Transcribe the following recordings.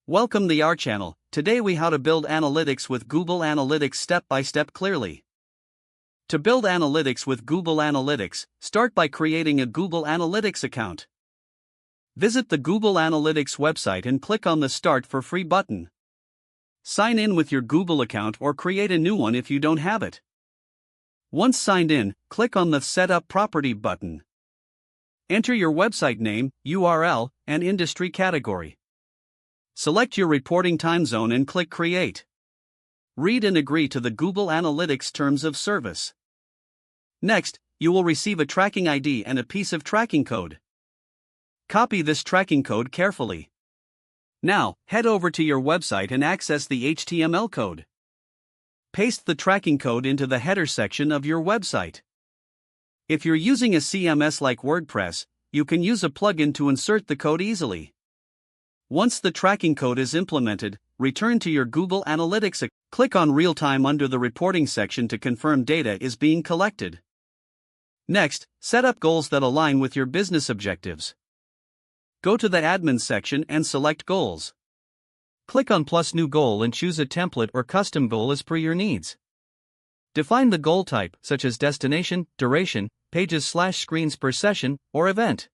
Welcome to our channel. Today we how to build analytics with Google Analytics step by step clearly. To build analytics with Google Analytics, start by creating a Google Analytics account. Visit the Google Analytics website and click on the Start for Free button. Sign in with your Google account or create a new one if you don't have it. Once signed in, click on the Set Up Property button. Enter your website name, URL, and industry category. Select your reporting time zone and click Create. Read and agree to the Google Analytics Terms of Service. Next, you will receive a tracking ID and a piece of tracking code. Copy this tracking code carefully. Now, head over to your website and access the HTML code. Paste the tracking code into the header section of your website. If you're using a CMS like WordPress, you can use a plugin to insert the code easily. Once the tracking code is implemented, return to your Google Analytics. Click on Real Time under the Reporting section to confirm data is being collected. Next, set up goals that align with your business objectives. Go to the Admin section and select Goals. Click on Plus New Goal and choose a template or custom goal as per your needs. Define the goal type, such as destination, duration, pages/screens per session, or event.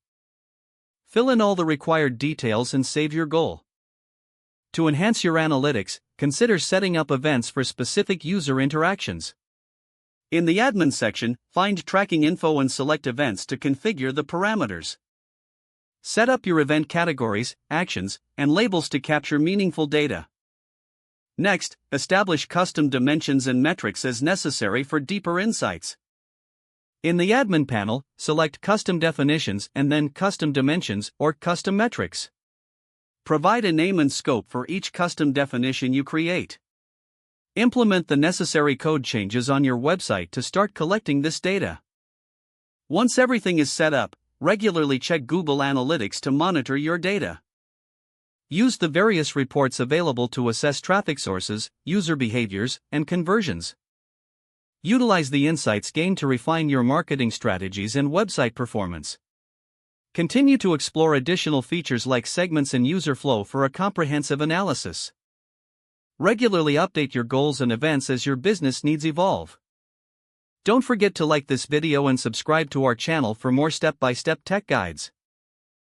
Fill in all the required details and save your goal. To enhance your analytics, consider setting up events for specific user interactions. In the Admin section, find Tracking Info and select Events to configure the parameters. Set up your event categories, actions, and labels to capture meaningful data. Next, establish custom dimensions and metrics as necessary for deeper insights. In the Admin panel, select Custom Definitions and then Custom Dimensions or Custom Metrics. Provide a name and scope for each custom definition you create. Implement the necessary code changes on your website to start collecting this data. Once everything is set up, regularly check Google Analytics to monitor your data. Use the various reports available to assess traffic sources, user behaviors, and conversions. Utilize the insights gained to refine your marketing strategies and website performance. Continue to explore additional features like segments and user flow for a comprehensive analysis. Regularly update your goals and events as your business needs evolve. Don't forget to like this video and subscribe to our channel for more step-by-step tech guides.